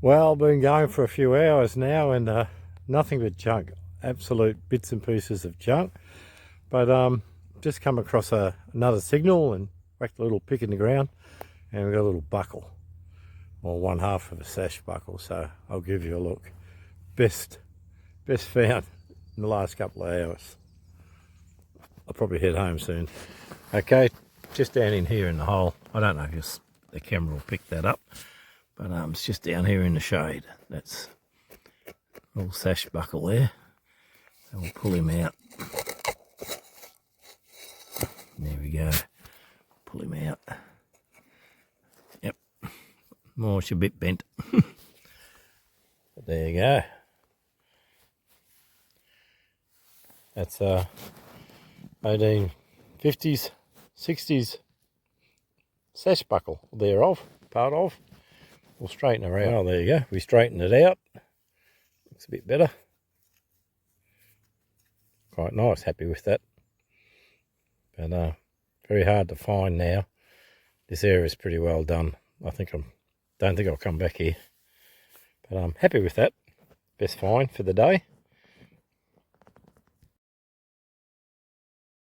Well, been going for a few hours now and nothing but junk, absolute bits and pieces of junk. But just come across another signal and whacked a little pick in the ground, and we've got a little buckle, or one half of a sash buckle. So I'll give you a look. Best found in the last couple of hours. I'll probably head home soon. Okay, just down in here in the hole. I don't know if the camera will pick that up, but it's just down here in the shade. That's a little sash buckle there. And we'll pull him out. There we go. Pull him out. Yep. More, it's a bit bent. But there you go. That's 1850s, 60s sash buckle thereof, part of. We'll straighten her out. Oh, there you go. We straightened it out. Looks a bit better. Quite nice. Happy with that. But very hard to find now. This area is pretty well done. Don't think I'll come back here. But I'm happy with that. Best find for the day.